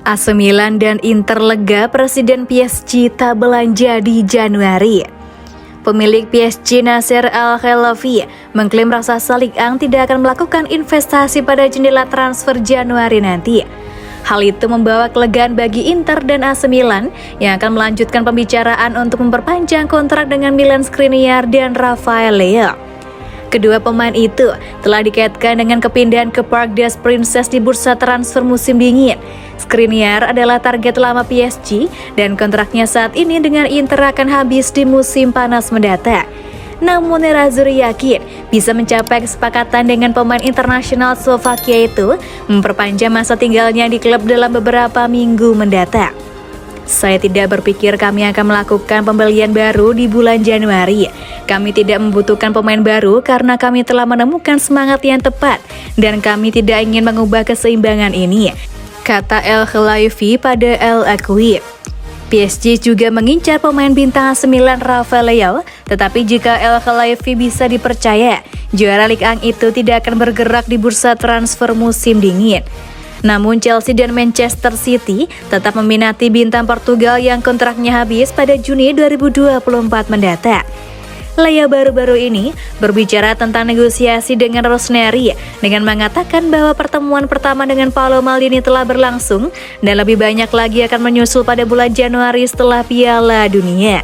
AC Milan dan Inter lega Presiden PSG tak belanja di Januari. Pemilik PSG Nasser Al-Khelaifi mengklaim raksasa Ligue 1 tidak akan melakukan investasi pada jendela transfer Januari nanti. Hal itu membawa kelegaan bagi Inter dan AC Milan yang akan melanjutkan pembicaraan untuk memperpanjang kontrak dengan Milan Skriniar dan Rafael Leao. Kedua pemain itu telah dikaitkan dengan kepindahan ke Parc des Princes di bursa transfer musim dingin. Skriniar adalah target lama PSG dan kontraknya saat ini dengan Inter akan habis di musim panas mendatang. Namun Nerazzurri yakin bisa mencapai kesepakatan dengan pemain internasional Slovakia itu memperpanjang masa tinggalnya di klub dalam beberapa minggu mendatang. Saya tidak berpikir kami akan melakukan pembelian baru di bulan Januari. Kami tidak membutuhkan pemain baru karena kami telah menemukan semangat yang tepat dan kami tidak ingin mengubah keseimbangan ini, kata Al-Khelaifi pada Al-Aqwi. PSG juga mengincar pemain bintang AC Milan Rafael Leao, tetapi jika Al-Khelaifi bisa dipercaya, juara Ligue 1 itu tidak akan bergerak di bursa transfer musim dingin. Namun Chelsea dan Manchester City tetap meminati bintang Portugal yang kontraknya habis pada Juni 2024 mendatang. Leao baru-baru ini berbicara tentang negosiasi dengan Rossoneri dengan mengatakan bahwa pertemuan pertama dengan Paolo Maldini telah berlangsung dan lebih banyak lagi akan menyusul pada bulan Januari setelah Piala Dunia.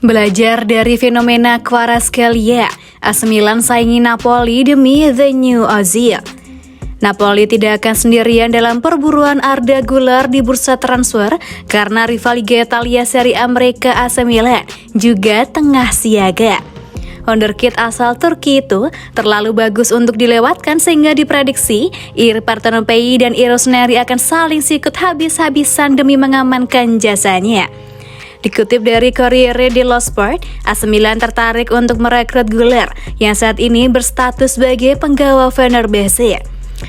Belajar dari fenomena Kvaratskhelia, AC Milan saingi Napoli demi The New Ozil. Napoli tidak akan sendirian dalam perburuan Arda Güler di bursa transfer karena rival Liga Italia Serie A mereka AC Milan juga tengah siaga. Wonderkid asal Turki itu terlalu bagus untuk dilewatkan sehingga diprediksi Parthenope dan Rossoneri akan saling sikut habis-habisan demi mengamankan jasanya. Dikutip dari Corriere dello Sport, AC Milan tertarik untuk merekrut Güler yang saat ini berstatus sebagai penggawa Fenerbahce.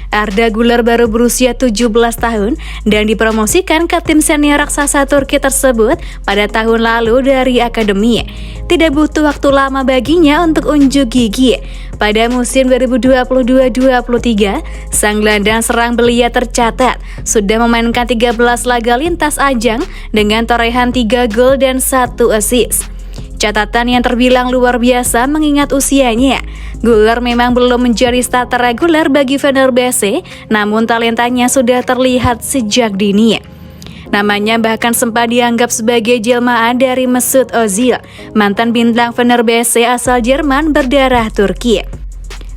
Arda Güler baru berusia 17 tahun dan dipromosikan ke tim senior raksasa Turki tersebut pada tahun lalu dari akademi. Tidak butuh waktu lama baginya untuk unjuk gigi. Pada musim 2022-23, sang gelandang serang belia tercatat sudah memainkan 13 laga lintas ajang dengan torehan 3 gol dan 1 assist. Catatan yang terbilang luar biasa mengingat usianya. Güler memang belum menjadi starter reguler bagi Fenerbahce, namun talentanya sudah terlihat sejak dini. Namanya bahkan sempat dianggap sebagai jelmaan dari Mesut Ozil, mantan bintang Fenerbahce asal Jerman berdarah Turki.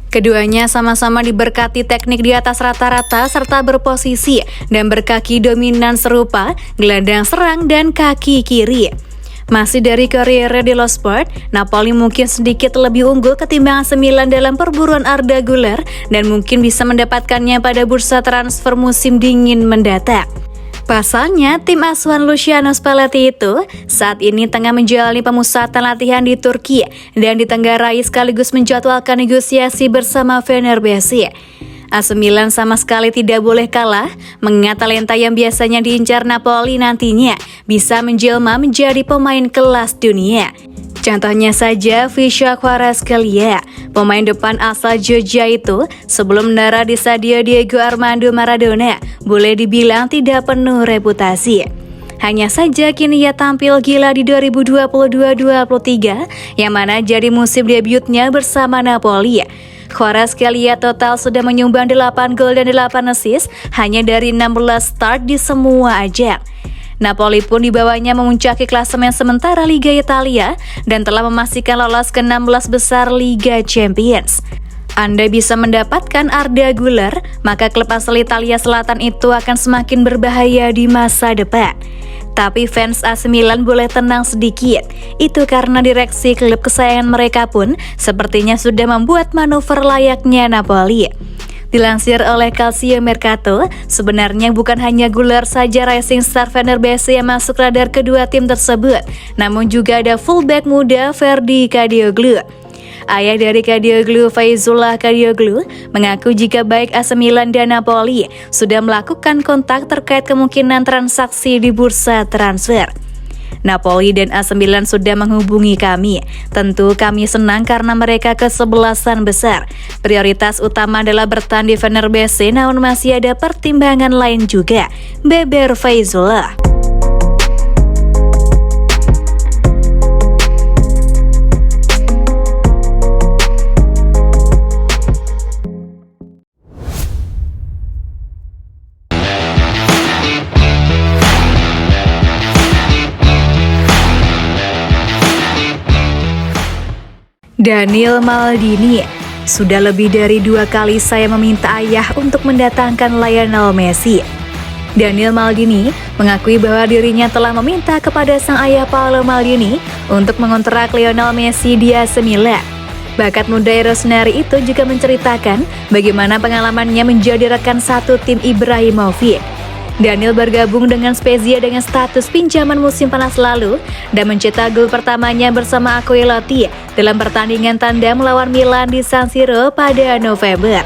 Keduanya sama-sama diberkati teknik di atas rata-rata serta berposisi dan berkaki dominan serupa gelandang serang dan kaki kiri. Masih dari Corriere dello Sport, Napoli mungkin sedikit lebih unggul ketimbang AC Milan dalam perburuan Arda Güler dan mungkin bisa mendapatkannya pada bursa transfer musim dingin mendatang. Pasalnya, tim asuhan Luciano Spalletti itu saat ini tengah menjalani pemusatan latihan di Turki dan ditenggarai sekaligus menjadwalkan negosiasi bersama Fenerbahce. AC Milan sama sekali tidak boleh kalah, mengingat talenta yang biasanya diincar Napoli nantinya bisa menjelma menjadi pemain kelas dunia. Contohnya saja Visca Kvaratskhelia, pemain depan asal Georgia itu sebelum mendarat di Stadio Diego Armando Maradona, boleh dibilang tidak penuh reputasi. Hanya saja kini ia tampil gila di 2022-23, yang mana jadi musim debutnya bersama Napoli. Kvaratskhelia total sudah menyumbang 8 gol dan 8 assist hanya dari 16 start di semua ajang. Napoli pun dibawanya memuncaki klasemen sementara Liga Italia dan telah memastikan lolos ke 16 besar Liga Champions. Anda bisa mendapatkan Arda Güler, maka klub asal Italia Selatan itu akan semakin berbahaya di masa depan. Tapi fans AC Milan boleh tenang sedikit, itu karena direksi klub kesayangan mereka pun sepertinya sudah membuat manuver layaknya Napoli. Dilansir oleh Calcio Mercato, sebenarnya bukan hanya Güler saja rising star Fenerbahce yang masuk radar kedua tim tersebut, namun juga ada fullback muda Ferdi Kadioglu. Ayah dari Kadioglu, Faizullah Kadioglu, mengaku jika baik AC Milan dan Napoli sudah melakukan kontak terkait kemungkinan transaksi di bursa transfer. Napoli dan AC Milan sudah menghubungi kami. Tentu kami senang karena mereka kesebelasan besar. Prioritas utama adalah bertahan di Fenerbahce, namun masih ada pertimbangan lain juga, beber Faizullah. Daniel Maldini, sudah lebih dari 2 kali saya meminta ayah untuk mendatangkan Lionel Messi. Daniel Maldini mengakui bahwa dirinya telah meminta kepada sang ayah Paolo Maldini untuk mengontrak Lionel Messi di AC Milan. Bakat muda Rossoneri itu juga menceritakan bagaimana pengalamannya menjadi rekan satu tim Ibrahimovic. Daniel bergabung dengan Spezia dengan status pinjaman musim panas lalu dan mencetak gol pertamanya bersama Ancelotti dalam pertandingan tandang melawan Milan di San Siro pada November.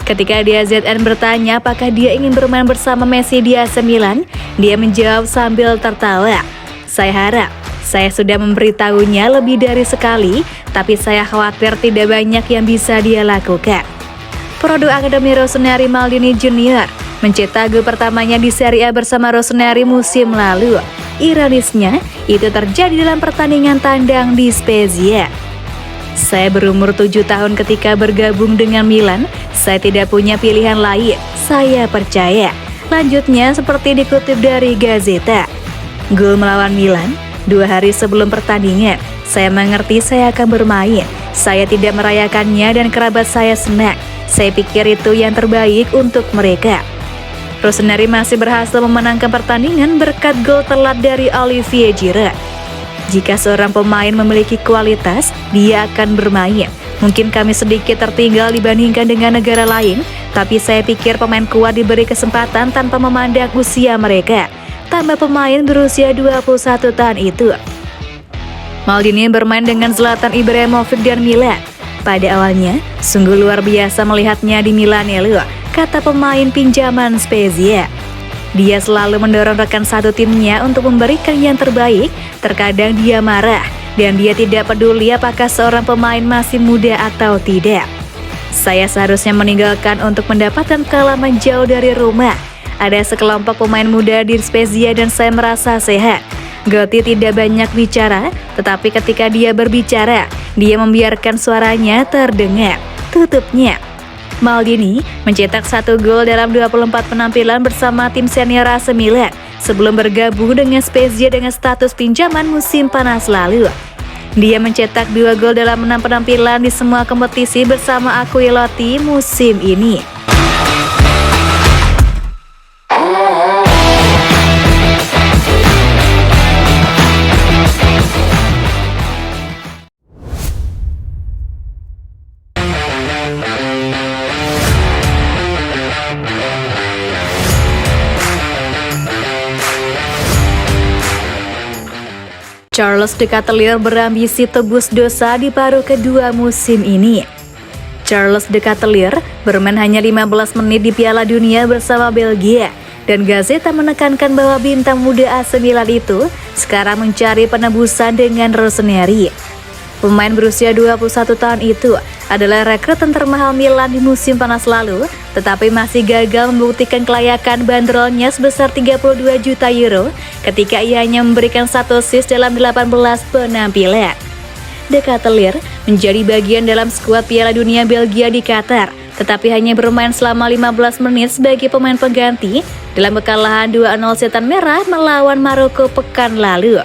Ketika DAZN bertanya apakah dia ingin bermain bersama Messi di AC Milan, dia menjawab sambil tertawa, "Saya harap saya sudah memberitahunya lebih dari sekali, tapi saya khawatir tidak banyak yang bisa dia lakukan." Produk Akademi Rossoneri Maldini Junior mencetak gol pertamanya di Serie A bersama Rossoneri musim lalu. Ironisnya, itu terjadi dalam pertandingan tandang di Spezia. "Saya berumur 7 tahun ketika bergabung dengan Milan. Saya tidak punya pilihan lain, saya percaya." Lanjutnya seperti dikutip dari Gazzetta. Gol melawan Milan 2 hari sebelum pertandingan. "Saya mengerti saya akan bermain. Saya tidak merayakannya dan kerabat saya senang. Saya pikir itu yang terbaik untuk mereka." Rossoneri masih berhasil memenangkan pertandingan berkat gol telat dari Olivier Giroud. "Jika seorang pemain memiliki kualitas, dia akan bermain. Mungkin kami sedikit tertinggal dibandingkan dengan negara lain, tapi saya pikir pemain kuat diberi kesempatan tanpa memandang usia mereka," tambah pemain berusia 21 tahun itu. Maldini bermain dengan Zlatan Ibrahimovic dan Milan. Pada awalnya, sungguh luar biasa melihatnya di Milanello kata pemain pinjaman Spezia. Dia selalu mendorong rekan satu timnya untuk memberikan yang terbaik. Terkadang dia marah, dan dia tidak peduli apakah seorang pemain masih muda atau tidak. Saya seharusnya meninggalkan untuk mendapatkan pengalaman jauh dari rumah. Ada sekelompok pemain muda di Spezia dan saya merasa sehat. Gotti tidak banyak bicara, tetapi ketika dia berbicara, dia membiarkan suaranya terdengar. Tutupnya. Maldini mencetak 1 gol dalam 24 penampilan bersama tim senior AC Milan sebelum bergabung dengan Spezia dengan status pinjaman musim panas lalu. Dia mencetak 2 gol dalam 6 penampilan di semua kompetisi bersama Ancelotti musim ini. Charles De Ketelaere berambisi tebus dosa di paruh kedua musim ini. Charles De Ketelaere bermain hanya 15 menit di Piala Dunia bersama Belgia, dan Gazeta menekankan bahwa bintang muda AC Milan itu sekarang mencari penebusan dengan Rossoneri. Pemain berusia 21 tahun itu adalah rekrutan termahal Milan di musim panas lalu, tetapi masih gagal membuktikan kelayakan bandrolnya sebesar 32 juta euro ketika ia hanya memberikan 1 assist dalam 18 penampilan. De Ketelaere menjadi bagian dalam skuad Piala Dunia Belgia di Qatar, tetapi hanya bermain selama 15 menit sebagai pemain pengganti dalam kekalahan 2-0 Setan Merah melawan Maroko pekan lalu.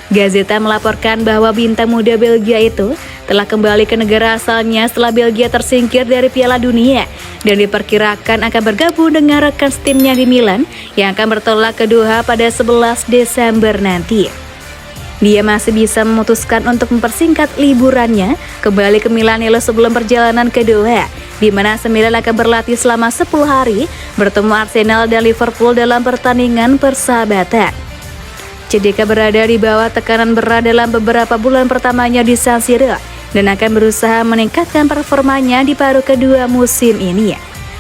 Gazeta melaporkan bahwa bintang muda Belgia itu telah kembali ke negara asalnya setelah Belgia tersingkir dari Piala Dunia dan diperkirakan akan bergabung dengan rekan timnya di Milan yang akan bertolak ke Doha pada 11 Desember nanti. Dia masih bisa memutuskan untuk mempersingkat liburannya kembali ke Milanello sebelum perjalanan ke Doha, di mana Milan akan berlatih selama 10 hari bertemu Arsenal dan Liverpool dalam pertandingan persahabatan. CDK berada di bawah tekanan berat dalam beberapa bulan pertamanya di San Siro dan akan berusaha meningkatkan performanya di paruh kedua musim ini.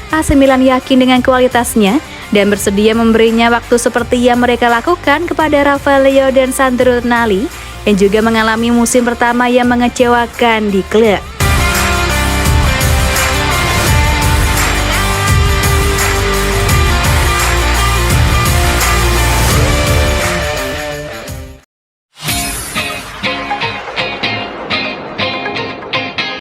AC Milan yakin dengan kualitasnya dan bersedia memberinya waktu seperti yang mereka lakukan kepada Rafael Leao dan Sandro Tonali yang juga mengalami musim pertama yang mengecewakan di klub.